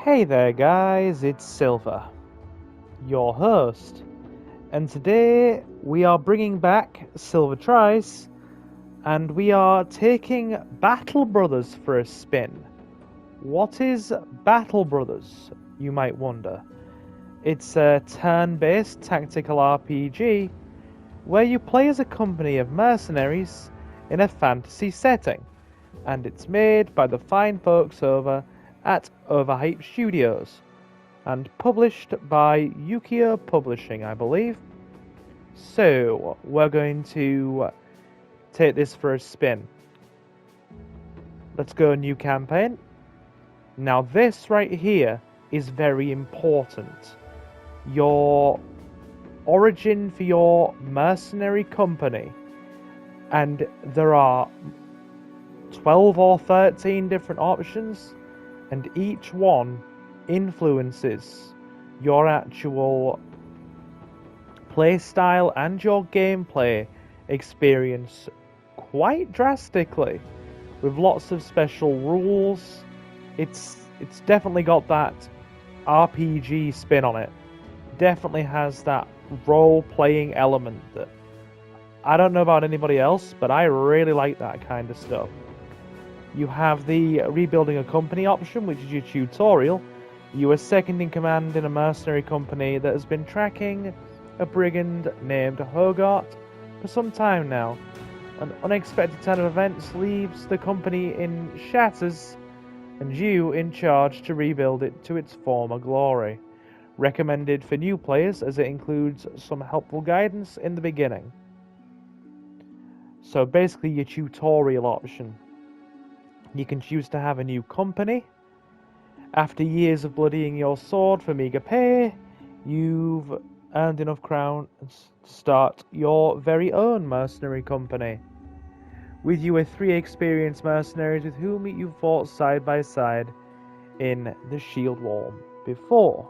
Hey there guys, it's Silver, your host, and today we are bringing back Silver Tries, and we are taking Battle Brothers for a spin. What is Battle Brothers, you might wonder? It's a turn-based tactical RPG where you play as a company of mercenaries in a fantasy setting, and it's made by the fine folks over at Overhype Studios, and published by Yukio Publishing, I believe. So, we're going to take this for a spin. Let's go new campaign. Now this right here is very important. Your origin for your mercenary company, and there are 12 or 13 different options, and each one influences your actual playstyle and your gameplay experience quite drastically, with lots of special rules. It's definitely got that RPG spin on it. Definitely has that role-playing element that I don't know about anybody else, but I really like that kind of stuff. You have the rebuilding a company option, which is your tutorial. You are second in command in a mercenary company that has been tracking a brigand named Hogarth for some time now. An unexpected turn of events leaves the company in shatters, and you in charge to rebuild it to its former glory. Recommended for new players as it includes some helpful guidance in the beginning. So basically your tutorial option. You can choose to have a new company. After years of bloodying your sword for meager pay, you've earned enough crowns to start your very own mercenary company. With you are 3 experienced mercenaries with whom you fought side by side in the Shield Wall before.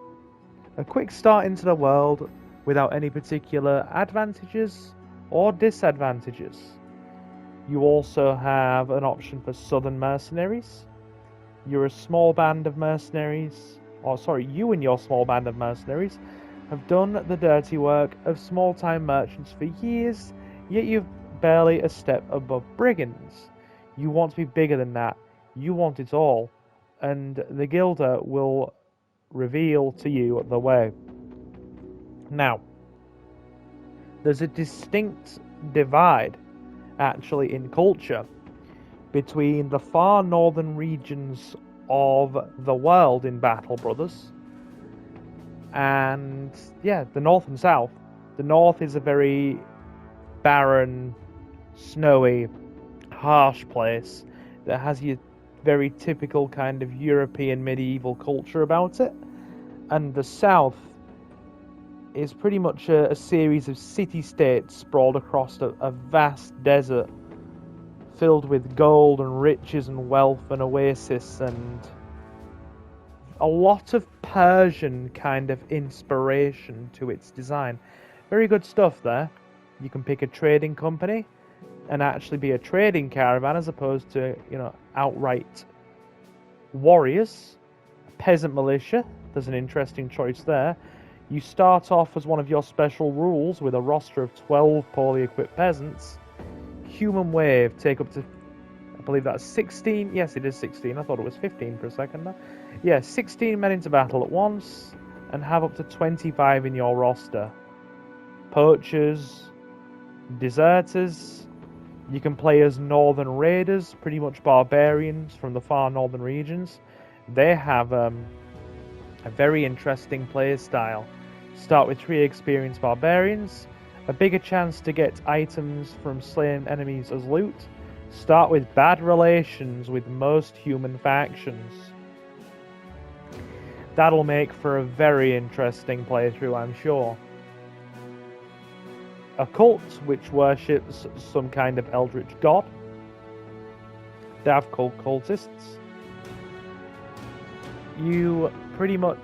A quick start into the world without any particular advantages or disadvantages. You also have an option for Southern Mercenaries. You're a small band of mercenaries, you and your small band of mercenaries have done the dirty work of small-time merchants for years, yet you've barely a step above brigands. You want to be bigger than that. You want it all, and the Guilder will reveal to you the way. Now, there's a distinct divide actually in culture between the far northern regions of the world in Battle Brothers and the north and south. The north is a very barren, snowy, harsh place that has your very typical kind of European medieval culture about it, and the south is pretty much a series of city-states sprawled across a vast desert filled with gold and riches and wealth and oasis and a lot of Persian kind of inspiration to its design. Very good stuff there. You can pick a trading company and actually be a trading caravan as opposed to, outright warriors. Peasant militia, there's an interesting choice there. You start off as one of your special rules with a roster of 12 poorly equipped peasants. Human Wave take up to, I believe that's 16. Yes, it is 16. I thought it was 15 for a second there. Yeah, 16 men into battle at once, and have up to 25 in your roster. Poachers, deserters. You can play as Northern Raiders, pretty much barbarians from the far northern regions. They have a very interesting player style. Start with 3 experienced barbarians, a bigger chance to get items from slain enemies as loot. Start with bad relations with most human factions. That'll make for a very interesting playthrough, I'm sure. A cult which worships some kind of eldritch god. They have cultists. You pretty much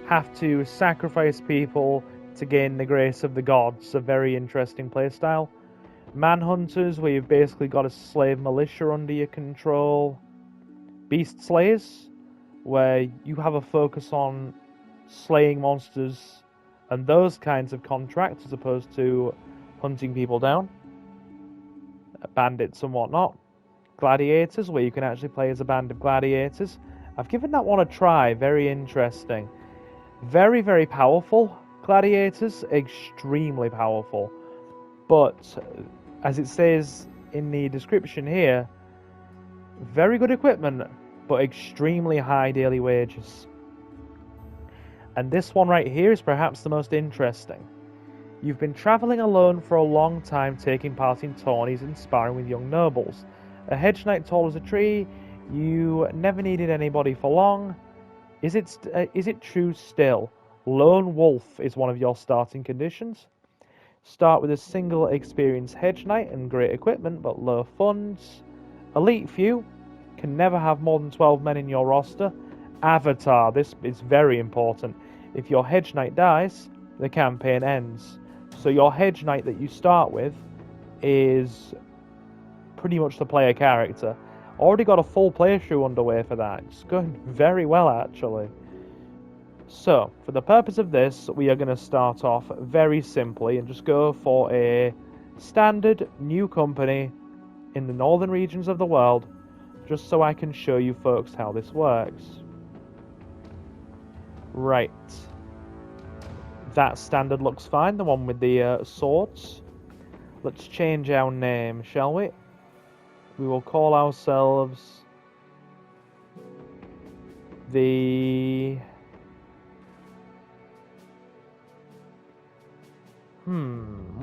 have to sacrifice people to gain the grace of the gods. A very interesting playstyle. Manhunters, where you've basically got a slave militia under your control. Beast Slayers, where you have a focus on slaying monsters and those kinds of contracts as opposed to hunting people down. Bandits and whatnot. Gladiators, where you can actually play as a band of gladiators. I've given that one a try, very interesting. Very, very powerful gladiators, extremely powerful. But, as it says in the description here, very good equipment, but extremely high daily wages. And this one right here is perhaps the most interesting. You've been travelling alone for a long time, taking part in tourneys and sparring with young nobles. A hedge knight tall as a tree, you never needed anybody for long. Is it true still? Lone wolf is one of your starting conditions. Start with a single experienced hedge knight and great equipment, but low funds. Elite few, can never have more than 12 men in your roster. Avatar, this is very important. If your hedge knight dies, the campaign ends. So your hedge knight that you start with is pretty much the player character. Already got a full playthrough underway for that. It's going very well, actually. So, for the purpose of this, we are going to start off very simply and just go for a standard new company in the northern regions of the world, just so I can show you folks how this works. Right. That standard looks fine, the one with the swords. Let's change our name, shall we? We will call ourselves the...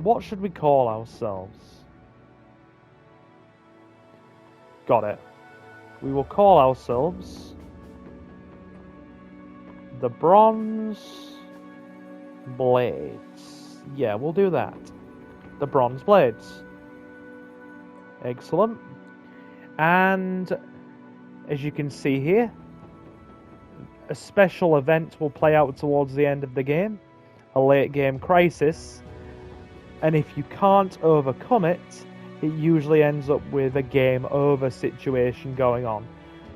what should we call ourselves? Got it. We will call ourselves the Bronze Blades. Yeah, we'll do that. The Bronze Blades. Excellent. And as you can see here, a special event will play out towards the end of the game, a late game crisis, and if you can't overcome it, it usually ends up with a game over situation going on.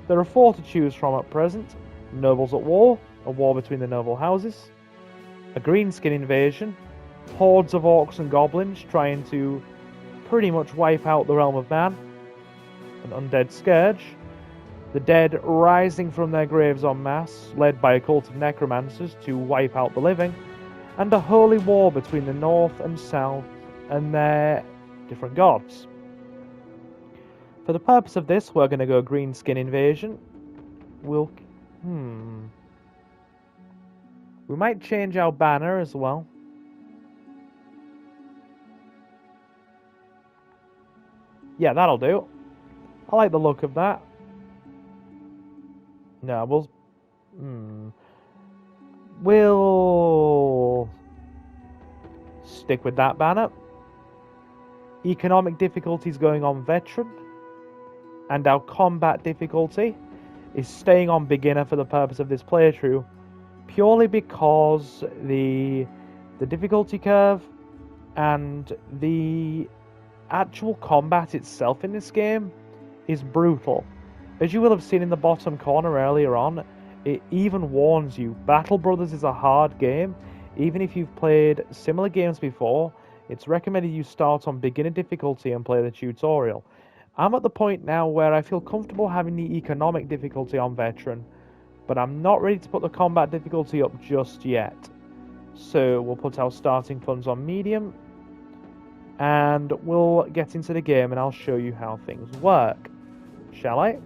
There are 4 to choose from at present: nobles at war, a war between the noble houses, a greenskin invasion, hordes of orcs and goblins trying to pretty much wipe out the realm of man, an undead scourge, the dead rising from their graves en masse, led by a cult of necromancers to wipe out the living, and a holy war between the north and south and their different gods. For the purpose of this, we're going to go greenskin invasion. We might change our banner as well. Yeah, that'll do. I like the look of that. No, we'll stick with that banner. Economic difficulties going on veteran, and our combat difficulty is staying on beginner for the purpose of this playthrough, purely because the difficulty curve and the actual combat itself in this game is brutal. As you will have seen in the bottom corner earlier on, it even warns you, Battle Brothers is a hard game. Even if you've played similar games before, it's recommended you start on beginner difficulty and play the tutorial. I'm at the point now where I feel comfortable having the economic difficulty on veteran, but I'm not ready to put the combat difficulty up just yet. So we'll put our starting funds on medium, and we'll get into the game and I'll show you how things work. Shall I?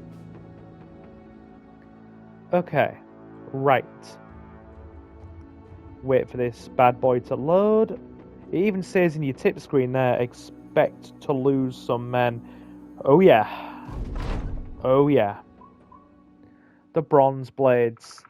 Okay, right. Wait for this bad boy to load. It even says in your tip screen there, expect to lose some men. Oh yeah. Oh yeah. The Bronze Blades.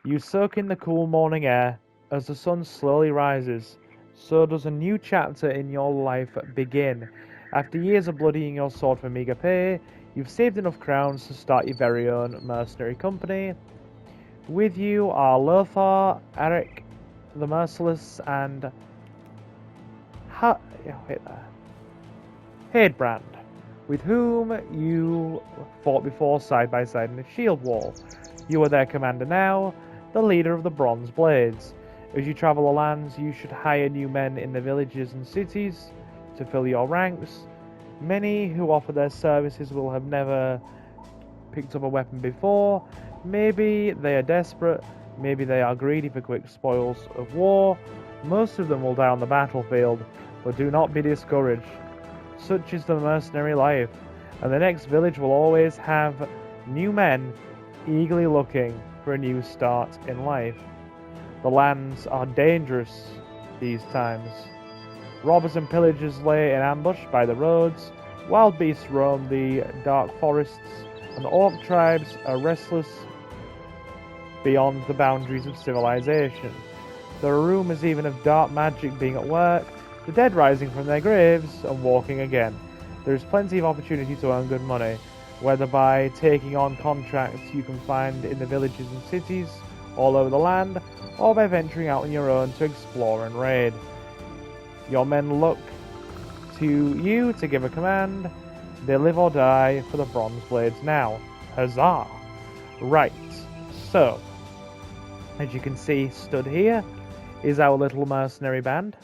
You soak in the cool morning air. As the sun slowly rises, so does a new chapter in your life begin. After years of bloodying your sword for meager pay, you've saved enough crowns to start your very own mercenary company. With you are Lothar, Eric, the Merciless, and Hadebrand, with whom you fought before side by side in a shield wall. You are their commander now, the leader of the Bronze Blades. As you travel the lands, you should hire new men in the villages and cities to fill your ranks. Many who offer their services will have never picked up a weapon before. Maybe they are desperate, maybe they are greedy for quick spoils of war. Most of them will die on the battlefield, but do not be discouraged. Such is the mercenary life, and the next village will always have new men eagerly looking for a new start in life. The lands are dangerous these times. Robbers and pillagers lay in ambush by the roads, wild beasts roam the dark forests, and the orc tribes are restless beyond the boundaries of civilization. There are rumors even of dark magic being at work, the dead rising from their graves and walking again. There is plenty of opportunity to earn good money, whether by taking on contracts you can find in the villages and cities all over the land, or by venturing out on your own to explore and raid. Your men look to you to give a command. They live or die for the Bronze Blades now. Huzzah! Right, so, as you can see stood here is our little mercenary band.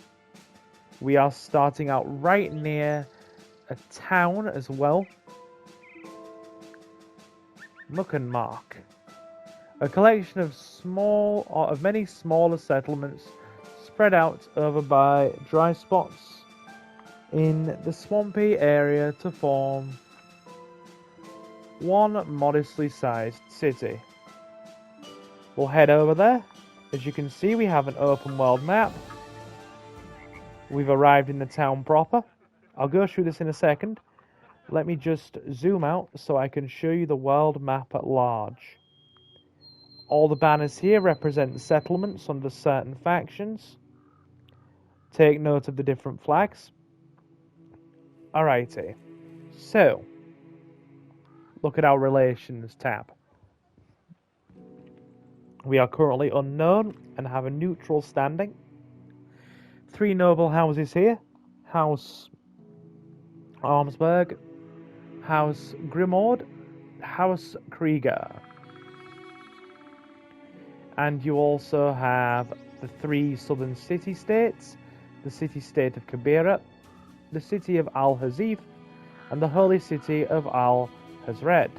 We are starting out right near a town as well. MUCKENMARK. A collection of many smaller settlements spread out over by dry spots in the swampy area to form one modestly sized city. We'll head over there. As you can see, we have an open world map. We've arrived in the town proper. I'll go through this in a second. Let me just zoom out so I can show you the world map at large. All the banners here represent settlements under certain factions. Take note of the different flags. Alrighty. So, look at our relations tab. We are currently unknown and have a neutral standing. 3 noble houses here. House Armsburg, House Grimord, House Krieger. And you also have the 3 southern city-states, the city-state of Kabira, the city of Al-Hazif, and the holy city of Al-Hazred.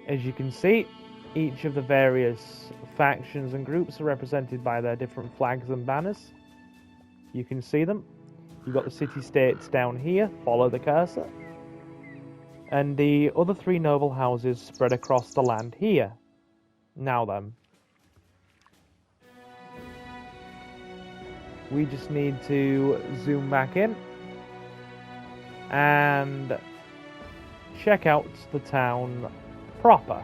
As you can see, each of the various factions and groups are represented by their different flags and banners. You can see them. You've got the city-states down here, follow the cursor. And the other 3 noble houses spread across the land here. Now then. We just need to zoom back in and check out the town proper.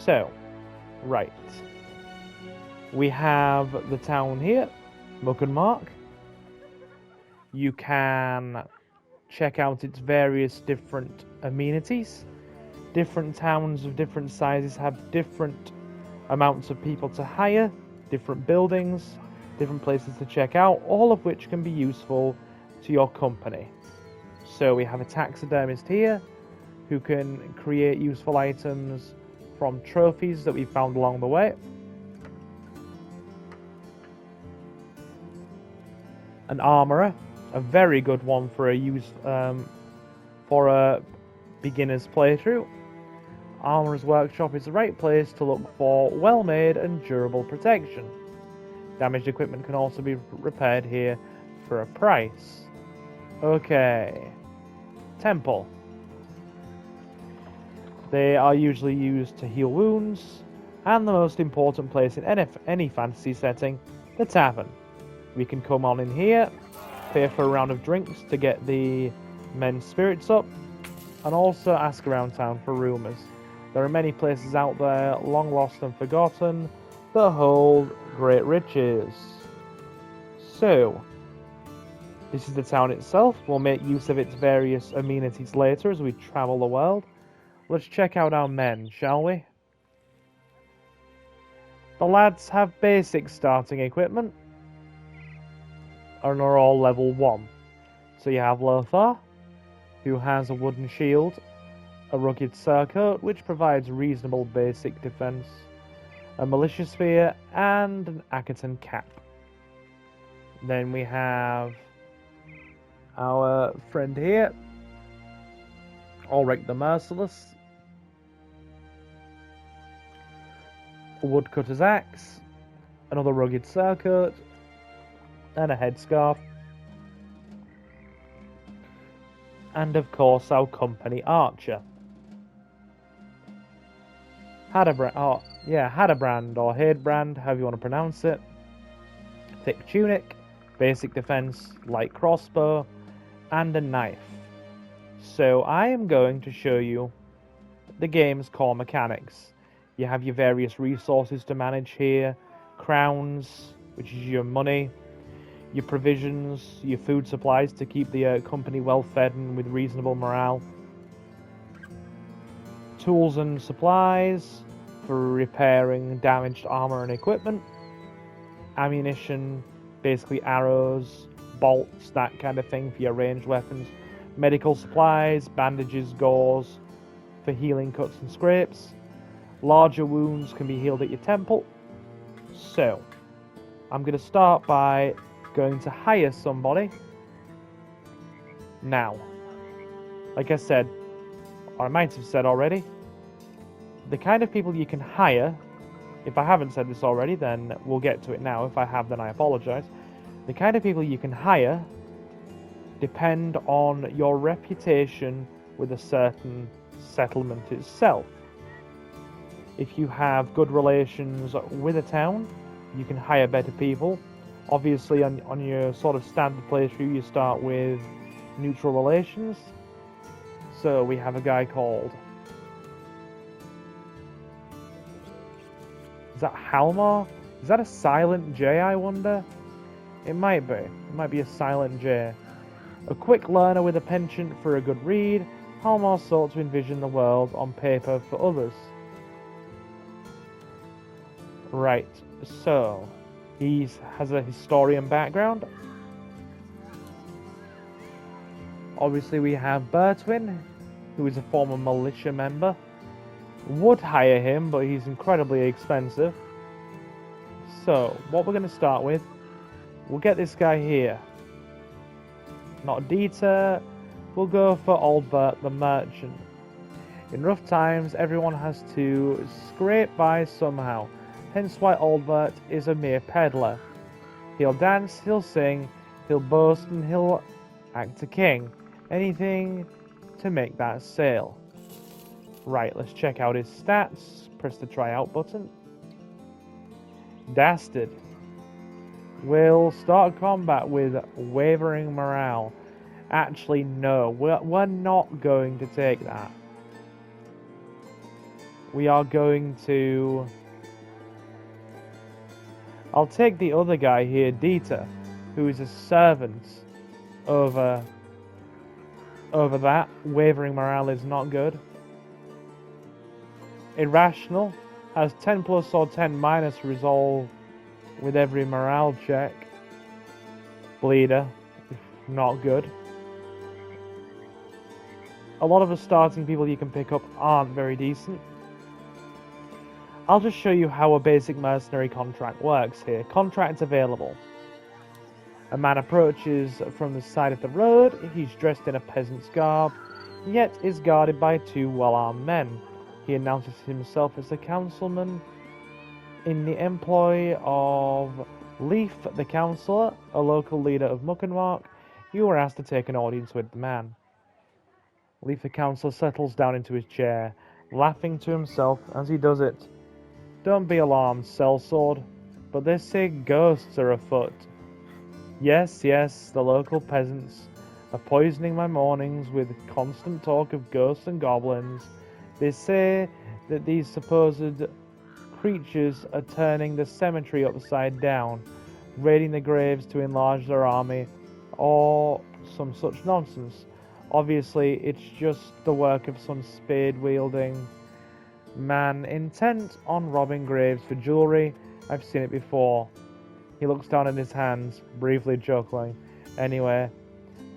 So, right. We have the town here, MUCKENMARK. You can check out its various different amenities. Different towns of different sizes have different amounts of people to hire, different buildings, different places to check out, all of which can be useful to your company. So we have a taxidermist here who can create useful items from trophies that we found along the way. An armorer, a very good one for a beginner's playthrough. Armorer's Workshop is the right place to look for well-made and durable protection. Damaged equipment can also be repaired here for a price. Okay. Temple. They are usually used to heal wounds, and the most important place in any fantasy setting, the tavern. We can come on in here, pay for a round of drinks to get the men's spirits up, and also ask around town for rumours. There are many places out there, long lost and forgotten, that hold great riches. So, this is the town itself. We'll make use of its various amenities later as we travel the world. Let's check out our men, shall we? The lads have basic starting equipment and are all level 1. So you have Lothar, who has a wooden shield, a rugged surcoat which provides reasonable basic defense, a militia spear, and an Akaton cap. Then we have our friend here, Ulrich the Merciless, a woodcutter's axe, another rugged surcoat, and a headscarf. And of course our company archer. Hadebrand or Hadebrand, however you want to pronounce it. Thick tunic, basic defense, light crossbow, and a knife. So I am going to show you the game's core mechanics. You have your various resources to manage here, crowns, which is your money, your provisions, your food supplies to keep the company well fed and with reasonable morale, tools and supplies for repairing damaged armor and equipment, ammunition, basically arrows, bolts, that kind of thing for your ranged weapons, medical supplies, bandages, gauze for healing cuts and scrapes. Larger wounds can be healed at your temple. So, I'm going to start by going to hire somebody. Now, like I said, or I might have said already, the kind of people you can hire, if I haven't said this already, then we'll get to it now. If I have, then I apologize. The kind of people you can hire depend on your reputation with a certain settlement itself. If you have good relations with a town, you can hire better people. Obviously, on your sort of standard playthrough, you start with neutral relations. So we have a guy called... Is that Halmar? Is that a silent J, I wonder? It might be. It might be a silent J. A quick learner with a penchant for a good read, Halmar sought to envision the world on paper for others. Right, so he has a historian background. Obviously we have Bertwin, who is a former militia member. Would hire him, but he's incredibly expensive. So, what we're going to start with, we'll get this guy here. Not Dieter, we'll go for Albert the Merchant. In rough times, everyone has to scrape by somehow, hence why Albert is a mere peddler. He'll dance, he'll sing, he'll boast, and he'll act a king. Anything to make that sale. Right, let's check out his stats. Press the try out button. Dastard. We'll start combat with wavering morale. Actually, no, we're not going to take that. We are going to... I'll take the other guy here, Dieter, who is a servant over that. Wavering morale is not good. Irrational has 10 plus or 10 minus resolve with every morale check. Bleeder, not good. A lot of the starting people you can pick up aren't very decent. I'll just show you how a basic mercenary contract works here. Contract available. A man approaches from the side of the road. He's dressed in a peasant's garb, yet is guarded by two well-armed men. He announces himself as a councilman in the employ of Leif the Councillor, a local leader of MUCKENMARK. You are asked to take an audience with the man. Leif the Councillor settles down into his chair, laughing to himself as he does it. Don't be alarmed, sellsword, but they say ghosts are afoot. Yes, the local peasants are poisoning my mornings with constant talk of ghosts and goblins. They say that these supposed creatures are turning the cemetery upside down, raiding the graves to enlarge their army, or some such nonsense. Obviously, it's just the work of some spade-wielding man intent on robbing graves for jewelry. I've seen it before. He looks down at his hands, briefly chuckling. Anyway,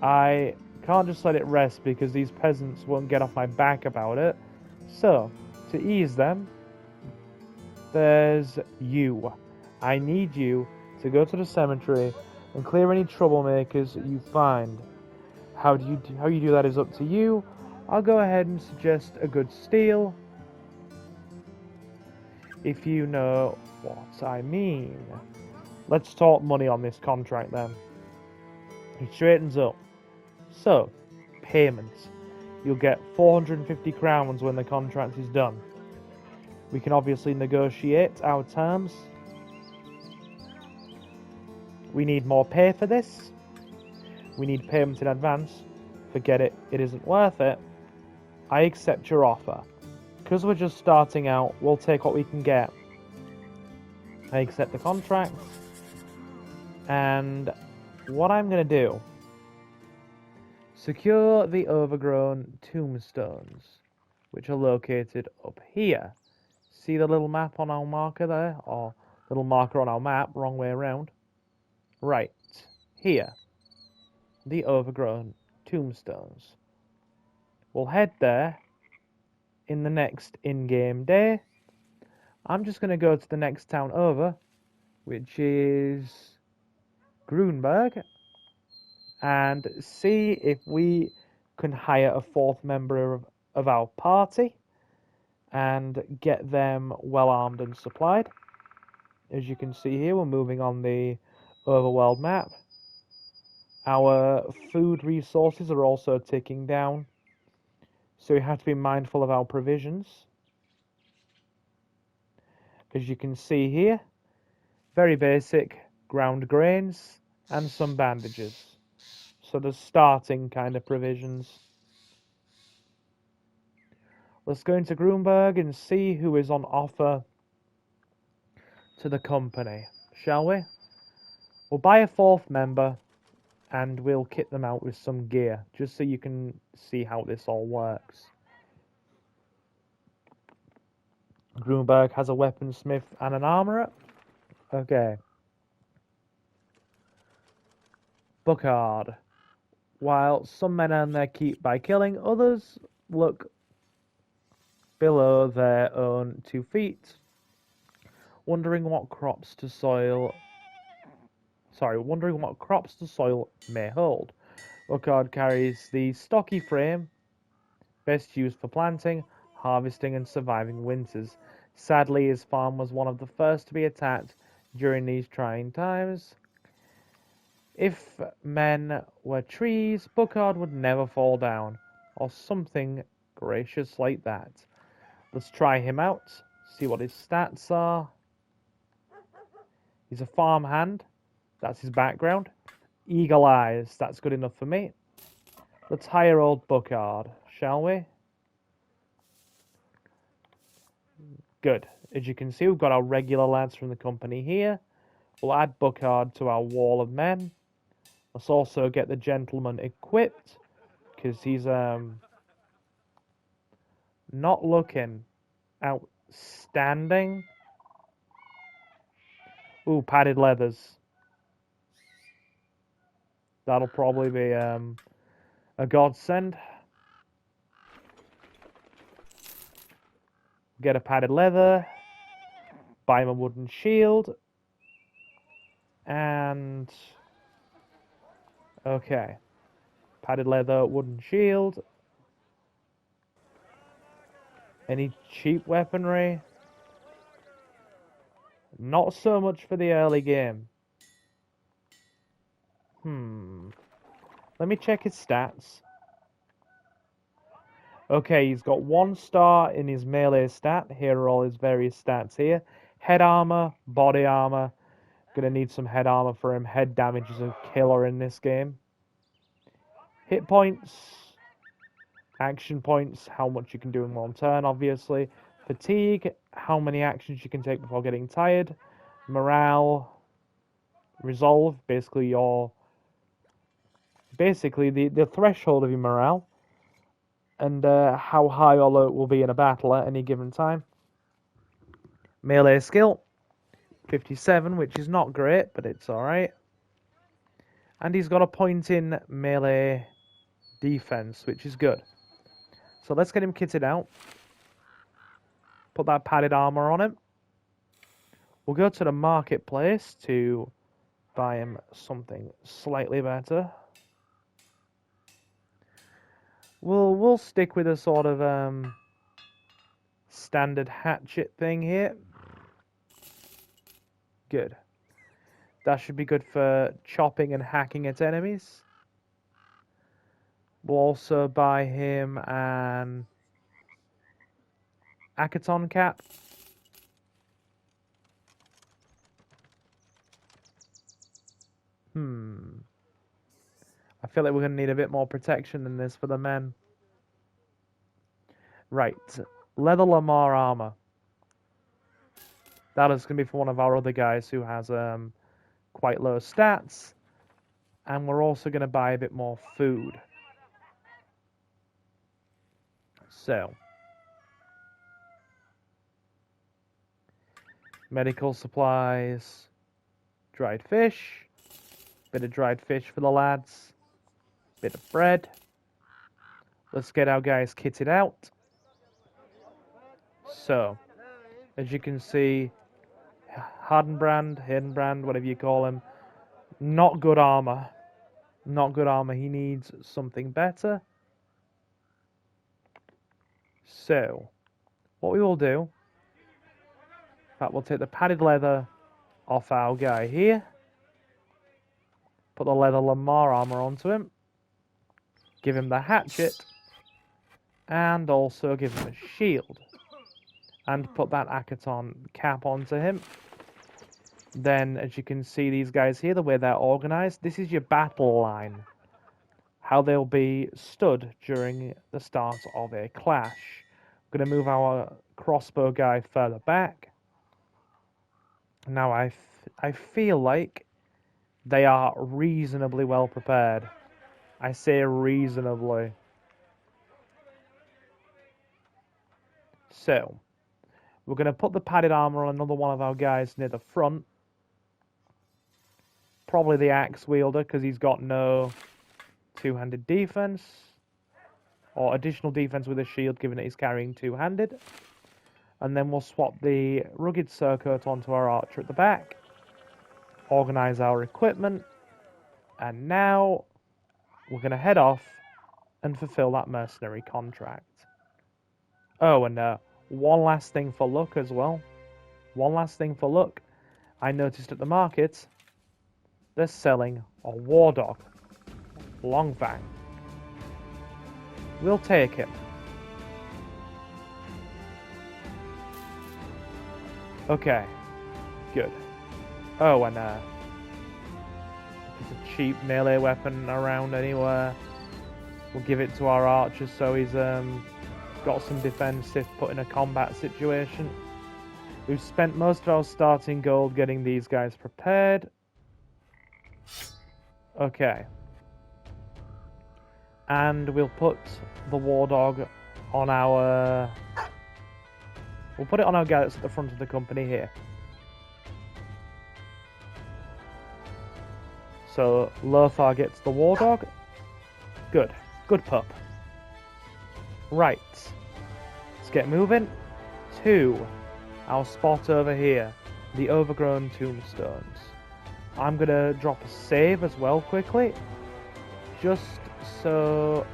I Can't just let it rest because these peasants won't get off my back about it. So, to ease them, there's you. I need you to go to the cemetery and clear any troublemakers you find. How you do that is up to you. I'll go ahead and suggest a good steal, if you know what I mean. Let's talk money on this contract then. He straightens up. So, payments. You'll get 450 crowns when the contract is done. We can obviously negotiate our terms. We need more pay for this. We need payment in advance. Forget it, it isn't worth it. I accept your offer. Because we're just starting out, we'll take what we can get. I accept the contract. And what I'm going to do, secure the overgrown tombstones, which are located up here. See the little map on our marker there? Or little marker on our map, wrong way around. Right, here. The overgrown tombstones. We'll head there in the next in-game day. I'm just going to go to the next town over, which is Grunberg, and see if we can hire a fourth member of our party and get them well armed and supplied. As you can see here, we're moving on the overworld map. Our food resources are also ticking down, so we have to be mindful of our provisions. As you can see here, very basic ground grains and some bandages. So the starting kind of provisions. Let's go into Grunberg and see who is on offer to the company, shall we? We'll buy a fourth member and we'll kit them out with some gear, just so you can see how this all works. Grunberg has a weaponsmith and an armourer. Okay. Buckard. While some men earn their keep by killing, others look below their own 2 feet, wondering what crops the soil may hold. Buckard carries the stocky frame, best used for planting, harvesting and surviving winters. Sadly, his farm was one of the first to be attacked during these trying times. If men were trees, Buckard would never fall down, or something gracious like that. Let's try him out, see what his stats are. He's a farmhand, that's his background. Eagle eyes, that's good enough for me. Let's hire old Buckard, shall we? Good. As you can see, we've got our regular lads from the company here. We'll add Buckard to our wall of men. Let's also get the gentleman equipped, because he's not looking outstanding. Ooh, padded leathers. That'll probably be a godsend. Get a padded leather, buy him a wooden shield, and okay, padded leather, wooden shield. Any cheap weaponry? Not so much for the early game. Let me check his stats. Okay, he's got 1 star in his melee stat. Here are all his various stats here. Head armor, body armor. Gonna need some head armor for him. Head damage is a killer in this game. Hit points. Action points, how much you can do in 1 turn, obviously. Fatigue, how many actions you can take before getting tired. Morale. Resolve, basically the threshold of your morale. And how high or low it will be in a battle at any given time. Melee skill, 57, which is not great, but it's alright. And he's got a point in melee defense, which is good. So let's get him kitted out. Put that padded armor on him. We'll go to the marketplace to buy him something slightly better. We'll stick with a sort of standard hatchet thing here. Good. That should be good for chopping and hacking at enemies. We'll also buy him an Akaton cap. I feel like we're going to need a bit more protection than this for the men. Right. Leather Lamar armor. That is going to be for one of our other guys who has quite low stats. And we're also going to buy a bit more food. So. Medical supplies. Dried fish. Bit of dried fish for the lads. Bit of bread. Let's get our guys kitted out. So, as you can see, Hiddenbrand, whatever you call him, not good armor. Not good armor. He needs something better. So, what we will do, in fact, we'll take the padded leather off our guy here. Put the leather Lamar armor onto him. Give him the hatchet. And also give him a shield. And put that Akaton cap onto him. Then, as you can see, these guys here, the way they're organized, this is your battle line. How they'll be stood during the start of a clash. We're going to move our crossbow guy further back. Now, I feel like they are reasonably well prepared. I say reasonably. So, we're going to put the padded armor on another one of our guys near the front. Probably the axe wielder, because he's got no two-handed defense. Or additional defense with a shield, given that he's carrying two-handed. And then we'll swap the rugged surcoat onto our archer at the back. Organize our equipment. And now we're going to head off and fulfill that mercenary contract. Oh, and one last thing for luck as well. One last thing for luck. I noticed at the market, they're selling a war dog. Longfang. We'll take him. Okay. Good. Oh, and it's a cheap melee weapon around anywhere. We'll give it to our archer so he's got some defense if put in a combat situation. We've spent most of our starting gold getting these guys prepared. Okay. And we'll put the war dog on our... We'll put it on our guy that's at the front of the company here. So, Lothar gets the war dog. Good. Good pup. Right. Let's get moving to our spot over here. The overgrown tombstones. I'm going to drop a save as well quickly. Just so...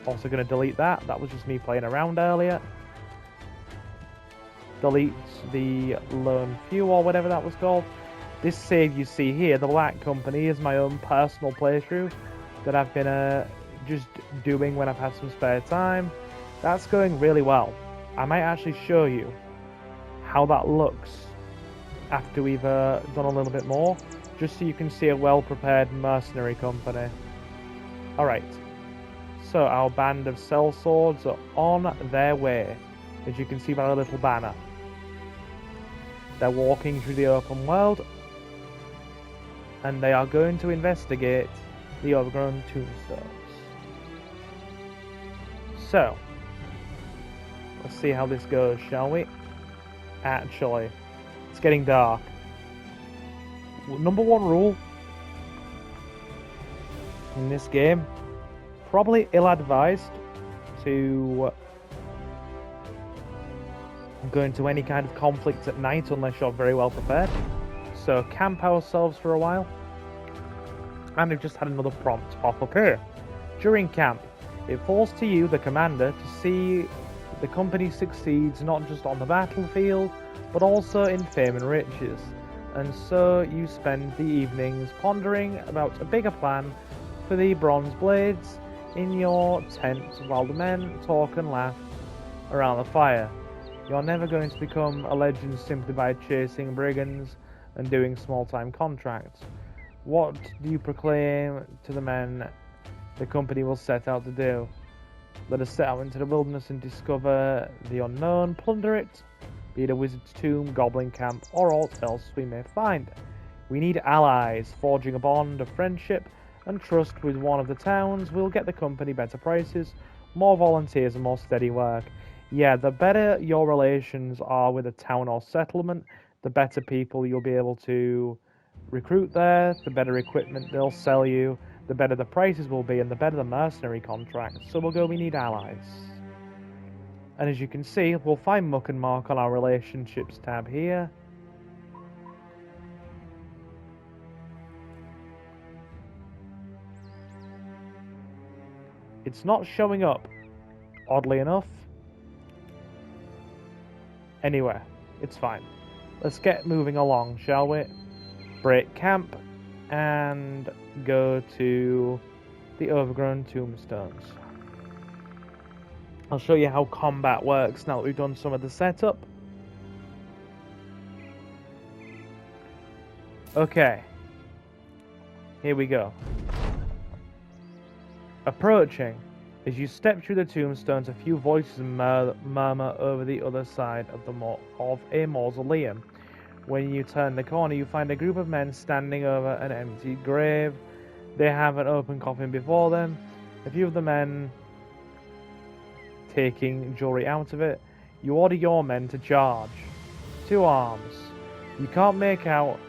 Also going to delete that. That was just me playing around earlier. Delete the lone few or whatever that was called. This save you see here, the Black Company, is my own personal playthrough that I've been just doing when I've had some spare time. That's going really well. I might actually show you how that looks after we've done a little bit more, just so you can see a well-prepared mercenary company. Alright, so our band of sellswords are on their way, as you can see by the little banner. They're walking through the open world, and they are going to investigate the overgrown tombstones. So, let's see how this goes, shall we? Actually, it's getting dark. Number one rule in this game, probably ill-advised to go into any kind of conflict at night unless you're very well prepared. So camp ourselves for a while. And we've just had another prompt pop up here. During camp, it falls to you, the commander, to see the company succeeds not just on the battlefield, but also in fame and riches. And so you spend the evenings pondering about a bigger plan for the bronze blades in your tent while the men talk and laugh around the fire. You're never going to become a legend simply by chasing brigands and doing small-time contracts. What do you proclaim to the men the company will set out to do? Let us set out into the wilderness and discover the unknown, plunder it, be it a wizard's tomb, goblin camp, or aught else we may find. We need allies. Forging a bond of friendship and trust with one of the towns will get the company better prices, more volunteers, and more steady work. Yeah, the better your relations are with a town or settlement, the better people you'll be able to recruit there, the better equipment they'll sell you, the better the prices will be, and the better the mercenary contracts. So we'll go, we need allies. And as you can see, we'll find MUCKENMARK on our relationships tab here. It's not showing up, oddly enough. Anyway, it's fine. Let's get moving along, shall we? Break camp and go to the overgrown tombstones. I'll show you how combat works now that we've done some of the setup. Okay. Here we go. Approaching. As you step through the tombstones, a few voices murmur over the other side of a mausoleum. When you turn the corner, you find a group of men standing over an empty grave. They have an open coffin before them. A few of the men taking jewelry out of it. You order your men to charge. 2 arms. You can't make out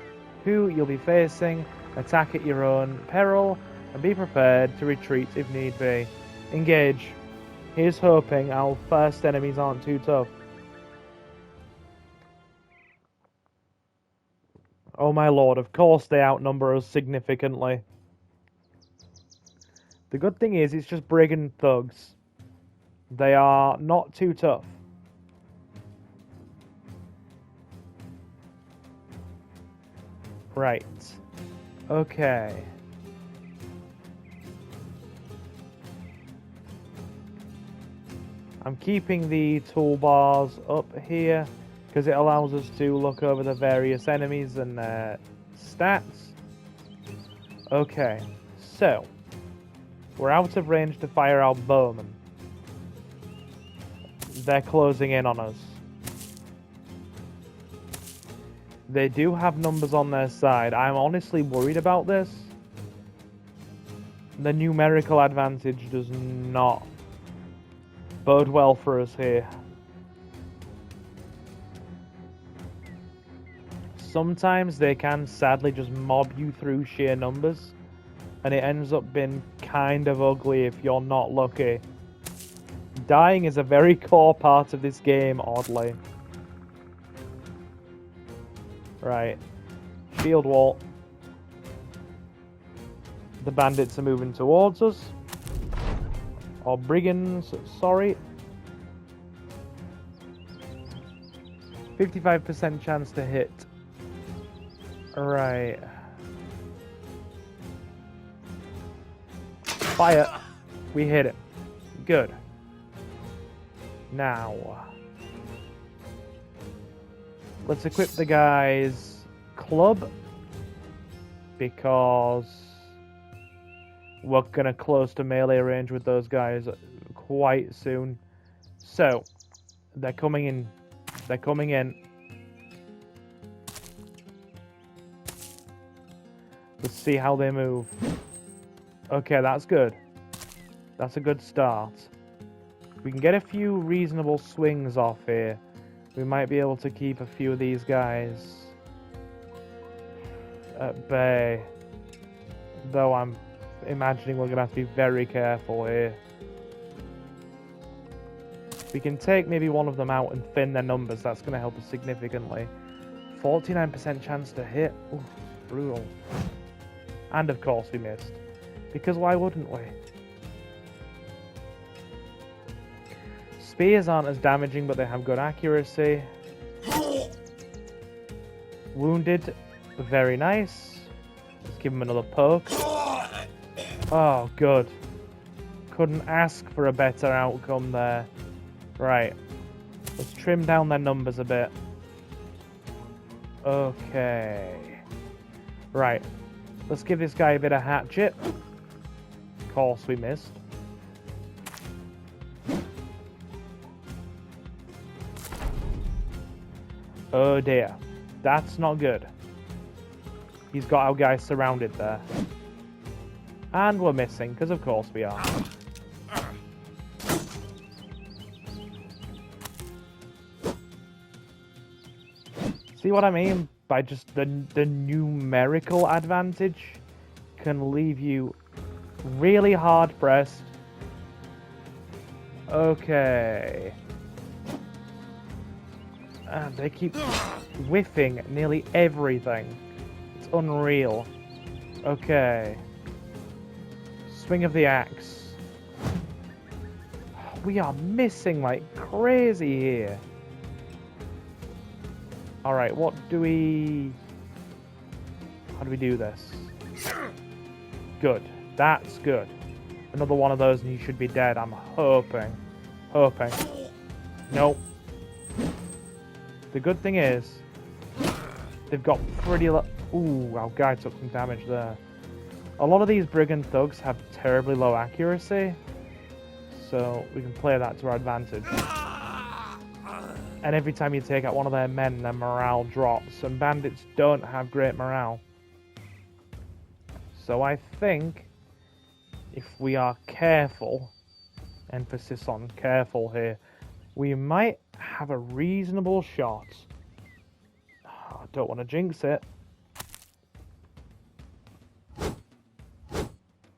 who you'll be facing. Attack at your own peril and be prepared to retreat if need be. Engage. Here's hoping our first enemies aren't too tough. Oh my lord, of course they outnumber us significantly. The good thing is, it's just brigand thugs. They are not too tough. Right. Okay. I'm keeping the toolbars up here because it allows us to look over the various enemies and their stats. Okay, so we're out of range to fire our bowmen. They're closing in on us. They do have numbers on their side. I'm honestly worried about this. The numerical advantage does not bode well for us here. Sometimes they can sadly just mob you through sheer numbers, and it ends up being kind of ugly if you're not lucky. Dying is a very core part of this game, oddly. Right. Shield wall. The bandits are moving towards us. Or brigands, sorry. 55% chance to hit. Right. Fire. We hit it. Good. Now, let's equip the guy's club, because we're gonna close to melee range with those guys quite soon. So, they're coming in. They're coming in. Let's see how they move. Okay, that's good. That's a good start. We can get a few reasonable swings off here. We might be able to keep a few of these guys at bay. Though I'm imagining we're going to have to be very careful here. We can take maybe one of them out and thin their numbers. That's going to help us significantly. 49% chance to hit. Ooh, brutal. And of course we missed. Because why wouldn't we? Spears aren't as damaging, but they have good accuracy. Wounded. Very nice. Let's give him another poke. Oh, good. Couldn't ask for a better outcome there. Right. Let's trim down their numbers a bit. Okay. Right. Let's give this guy a bit of hatchet. Of course we missed. Oh dear. That's not good. He's got our guys surrounded there. And we're missing, because of course we are. See what I mean? By just the numerical advantage can leave you really hard pressed. Okay. And they keep whiffing nearly everything. It's unreal. Okay. Swing of the axe. We are missing like crazy here. Alright, what do we... How do we do this? Good. That's good. Another one of those and he should be dead, I'm hoping. Hoping. Nope. The good thing is, they've got pretty ooh, our guy took some damage there. A lot of these brigand thugs have terribly low accuracy, so we can play that to our advantage. And every time you take out one of their men, their morale drops, and bandits don't have great morale. So I think, if we are careful, emphasis on careful here, we might have a reasonable shot. I don't want to jinx it.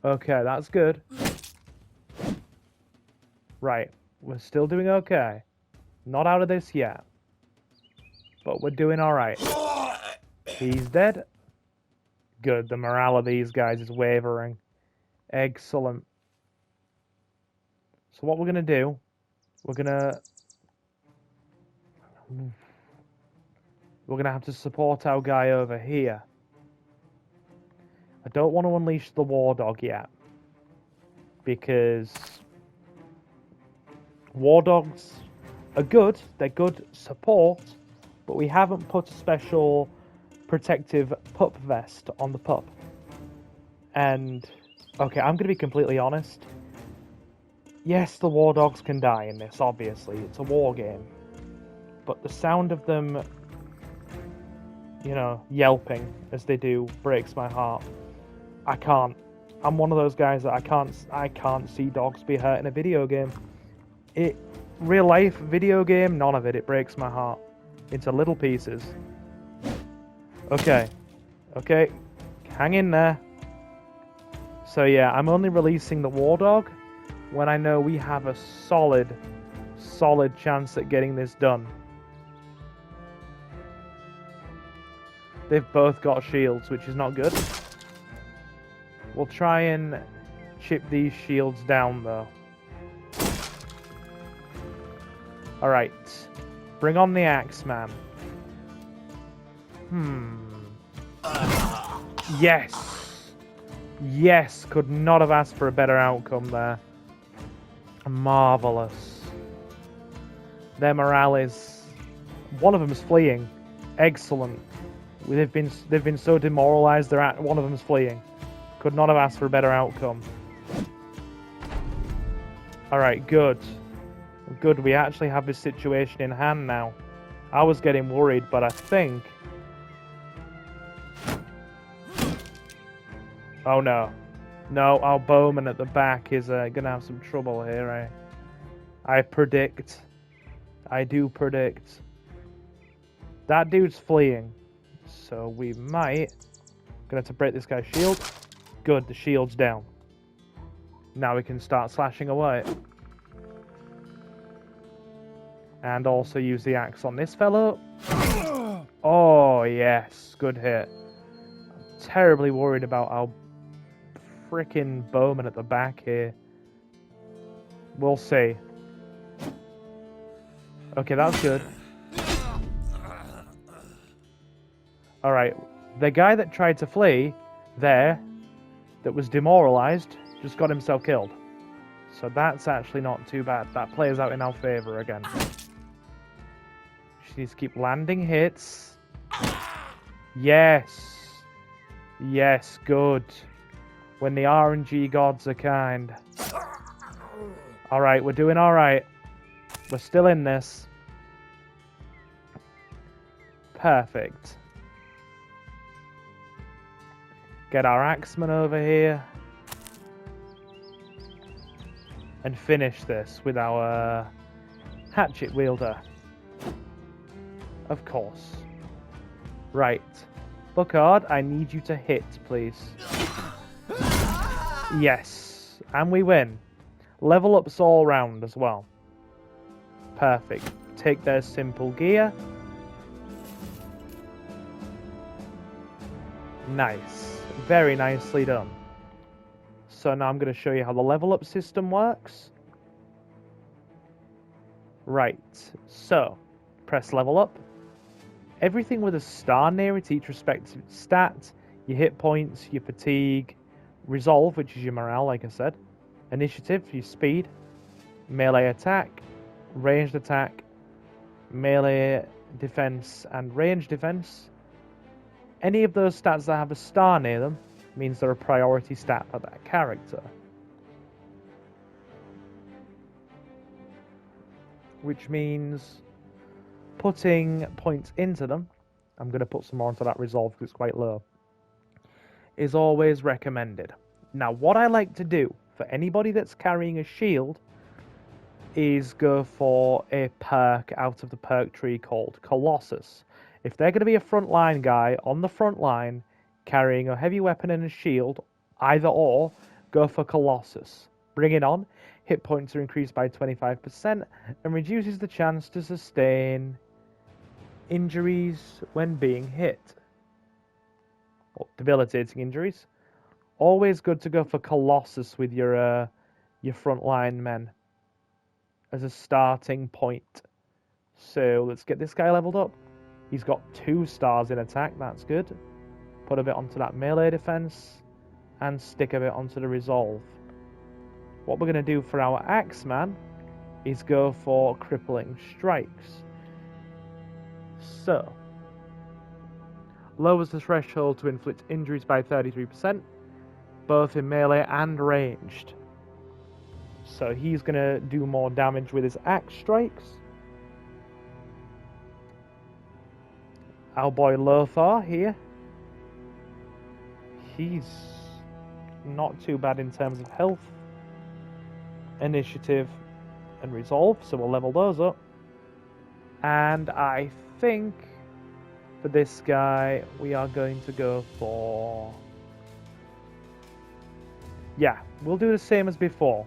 Okay, that's good. Right, we're still doing okay. Not out of this yet. But we're doing alright. He's dead. Good, the morale of these guys is wavering. Excellent. So what we're going to do, we're going to have to support our guy over here. I don't want to unleash the war dog yet, because war dogs are good, they're good support, but we haven't put a special protective pup vest on the pup. And, okay, I'm going to be completely honest. Yes, the war dogs can die in this, obviously, it's a war game. But the sound of them, you know, yelping as they do breaks my heart. I can't. I'm one of those guys that I can't see dogs be hurt in a video game. Real life video game, none of it. It breaks my heart into little pieces. Okay. Okay. Hang in there. So yeah, I'm only releasing the war dog when I know we have a solid chance at getting this done. They've both got shields, which is not good. We'll try and chip these shields down, though. Alright. Bring on the axe, man. Yes! Yes! Could not have asked for a better outcome there. Marvellous. Their morale is... One of them is fleeing. Excellent. They've been so demoralised, one of them's fleeing. Could not have asked for a better outcome. Alright, good. Good, we actually have this situation in hand now. I was getting worried, but I think... Oh no. No, our bowman at the back is gonna have some trouble here, I predict. I do predict. That dude's fleeing. So we might... Gonna have to break this guy's shield. Good, the shield's down. Now we can start slashing away. And also use the axe on this fellow. Oh, yes. Good hit. I'm terribly worried about our frickin' bowman at the back here. We'll see. Okay, that's good. Alright. The guy that tried to flee there, that was demoralized, just got himself killed. So that's actually not too bad. That plays out in our favor again. She needs to keep landing hits. Yes. Yes, good. When the RNG gods are kind. Alright, we're doing alright. We're still in this. Perfect. Get our axeman over here. And finish this with our hatchet wielder. Of course. Right. Buckard, I need you to hit, please. Yes. And we win. Level ups all round as well. Perfect. Take their simple gear. Nice. Very nicely done. So now I'm going to show you how the level up system works. Right. So, press level up. Everything with a star near it, each respective stat, your hit points, your fatigue, resolve, which is your morale, like I said, initiative, your speed, melee attack, ranged attack, melee defense, and range defense. Any of those stats that have a star near them means they're a priority stat for that character. Which means putting points into them, I'm going to put some more into that resolve because it's quite low, is always recommended. Now, what I like to do for anybody that's carrying a shield is go for a perk out of the perk tree called Colossus. If they're going to be a frontline guy on the front line carrying a heavy weapon and a shield, either or, go for Colossus. Bring it on. Hit points are increased by 25% and reduces the chance to sustain injuries when being hit. Or debilitating injuries. Always good to go for Colossus with your frontline men as a starting point. So let's get this guy leveled up. He's got 2 stars in attack, that's good. Put a bit onto that melee defense and stick a bit onto the resolve. What we're going to do for our Axeman is go for crippling strikes. So, lowers the threshold to inflict injuries by 33%, both in melee and ranged. So he's going to do more damage with his axe strikes. Our boy Lothar here, he's not too bad in terms of health, initiative, and resolve, so we'll level those up. And I think for this guy, we are going to go for... yeah, we'll do the same as before.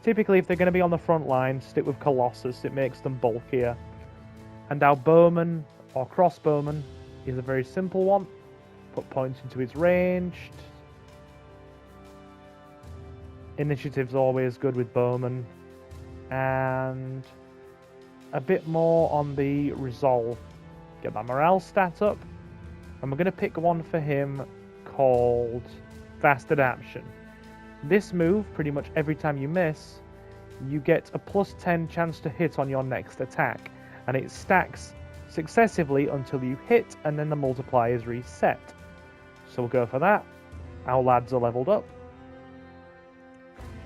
Typically, if they're going to be on the front line, stick with Colossus, it makes them bulkier. And our bowman, or crossbowman, is a very simple one. Put points into his ranged. Initiative's always good with bowman. And a bit more on the resolve. Get that morale stat up. And we're going to pick one for him called Fast Adaptation. This move, pretty much every time you miss, you get a plus 10 chance to hit on your next attack. And it stacks successively until you hit, and then the multiplier is reset. So we'll go for that. Our lads are leveled up.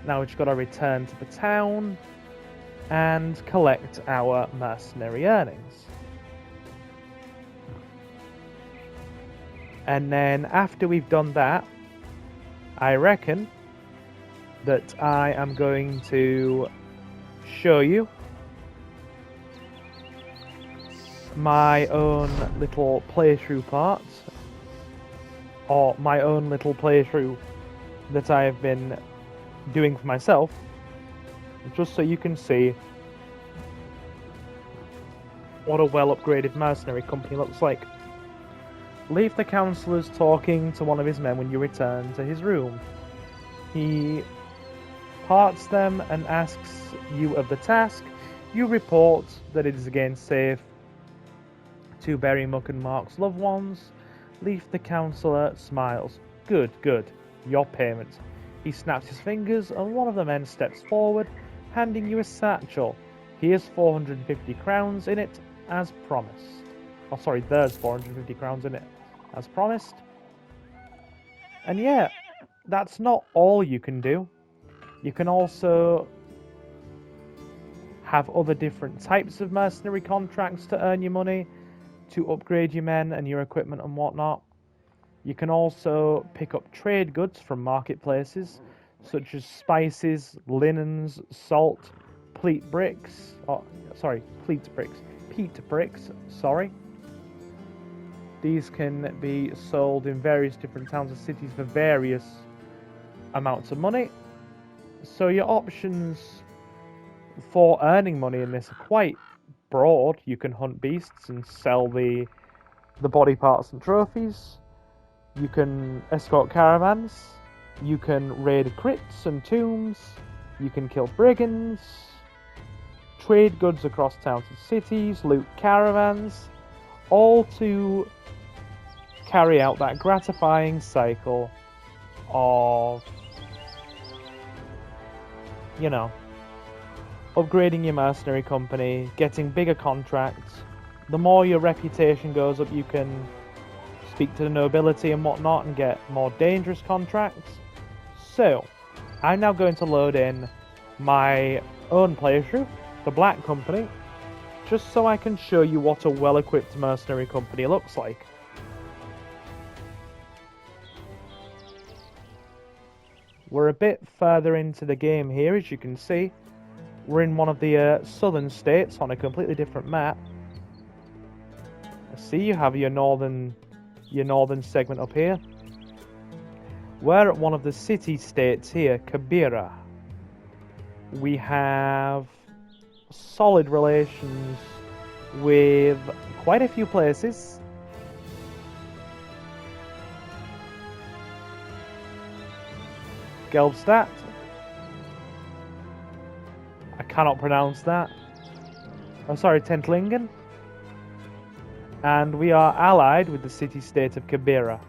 Now we've just got to return to the town and collect our mercenary earnings. And then after we've done that, I reckon that I am going to show you my own little playthrough part, or my own little playthrough that I have been doing for myself, just so you can see what a well-upgraded mercenary company looks like. Leave the councillors talking to one of his men when you return to his room. He parts them and asks you of the task. You report that it is again safe to bury MUCKENMARK's loved ones. Leaf the councillor smiles. Good, good. Your payment. He snaps his fingers and one of the men steps forward, handing you a satchel. Here's 450 crowns in it, as promised. Oh, sorry, there's 450 crowns in it, as promised. And yeah, that's not all you can do. You can also have other different types of mercenary contracts to earn your money, to upgrade your men and your equipment and whatnot. You can also pick up trade goods from marketplaces, such as spices, linens, salt, peat bricks, sorry. These can be sold in various different towns and cities for various amounts of money. So your options for earning money in this are quite broad. You can hunt beasts and sell the body parts and trophies. You can escort caravans. You can raid crypts and tombs. You can kill brigands. Trade goods across towns and cities. Loot caravans. All to carry out that gratifying cycle of, you know, upgrading your mercenary company, getting bigger contracts. The more your reputation goes up, you can speak to the nobility and whatnot and get more dangerous contracts. So, I'm now going to load in my own playthrough, the Black Company, just so I can show you what a well-equipped mercenary company looks like. We're a bit further into the game here, as you can see. We're in one of the southern states on a completely different map. See, you have your northern segment up here. We're at one of the city states here, Kabira. We have solid relations with quite a few places. Gelbstadt. I cannot pronounce that. I'm sorry, Tentlingen. And we are allied with the city-state of Kabira.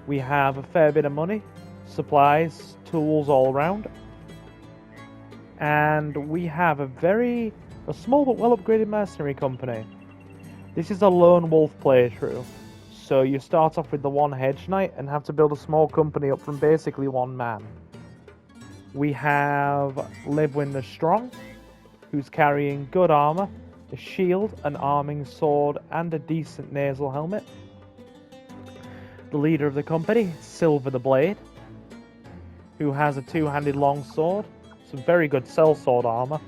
We have a fair bit of money, supplies, tools all around. And we have a small but well-upgraded mercenary company. This is a lone wolf playthrough. So you start off with the one hedge knight and have to build a small company up from basically one man. We have Livwin the Strong, who's carrying good armor, a shield, an arming sword, and a decent nasal helmet. The leader of the company, Silver the Blade, who has a two-handed long sword, some very good sellsword armor,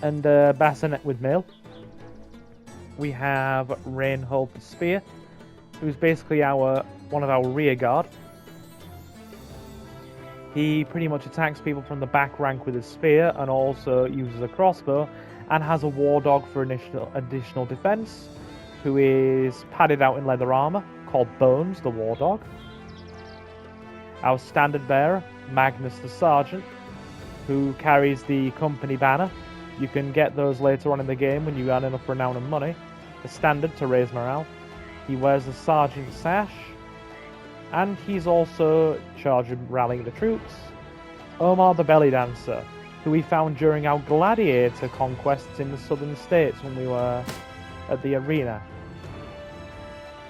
and a bassinet with mail. We have Rainhold the Spear, who's basically one of our rear guard. He pretty much attacks people from the back rank with his spear and also uses a crossbow, and has a war dog for additional defense, who is padded out in leather armor, called Bones the War Dog. Our standard bearer, Magnus the Sergeant, who carries the company banner. You can get those later on in the game when you earn enough renown and money. The standard to raise morale. He wears a sergeant sash, and he's also charged with rallying the troops. Omar the Belly Dancer, who we found during our gladiator conquests in the southern states when we were at the arena.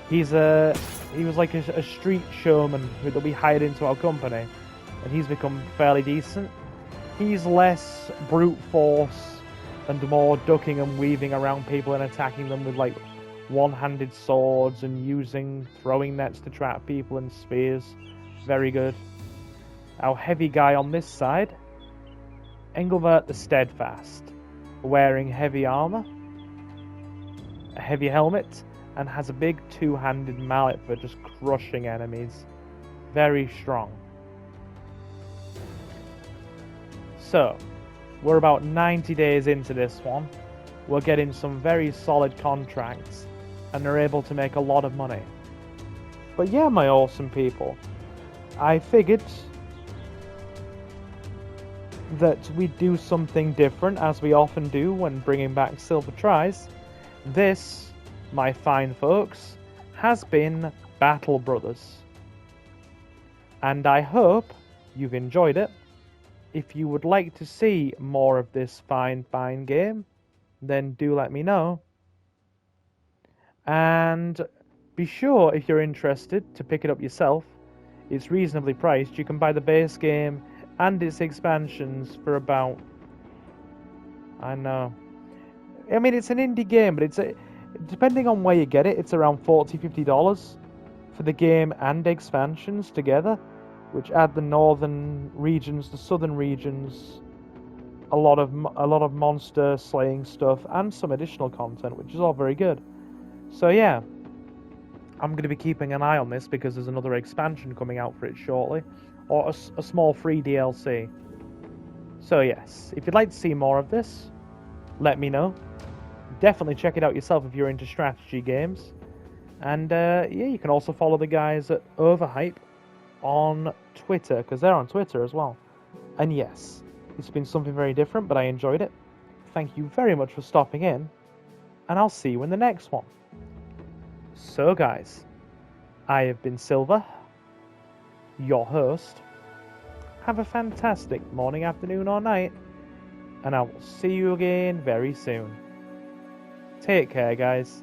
He was like a street showman that we hired into our company, and he's become fairly decent. He's less brute force and more ducking and weaving around people and attacking them with like one-handed swords and using throwing nets to trap people and spears. Very good. Our heavy guy on this side, Engelbert the Steadfast, wearing heavy armor, a heavy helmet, and has a big two-handed mallet for just crushing enemies. Very strong. So, we're about 90 days into this one. We're getting some very solid contracts and are able to make a lot of money. But yeah, my awesome people, I figured that we'd do something different, as we often do when bringing back Silver Tries. This, my fine folks, has been Battle Brothers. And I hope you've enjoyed it. If you would like to see more of this fine game, then do let me know. And be sure, if you're interested, to pick it up yourself. It's reasonably priced. You can buy the base game and its expansions for about... I know. I mean, it's an indie game, but depending on where you get it, it's around $40-50 for the game and expansions together, which add the northern regions, the southern regions, a lot of monster slaying stuff, and some additional content, which is all very good. So yeah, I'm going to be keeping an eye on this because there's another expansion coming out for it shortly, or a small free DLC. So yes, if you'd like to see more of this, let me know. Definitely check it out yourself if you're into strategy games. And yeah, you can also follow the guys at Overhype on Twitter, because they're on Twitter as well. And yes, it's been something very different, but I enjoyed it. Thank you very much for stopping in, and I'll see you in the next one. So guys, I have been Silver, your host. Have a fantastic morning, afternoon, or night, and I will see you again very soon. Take care, guys.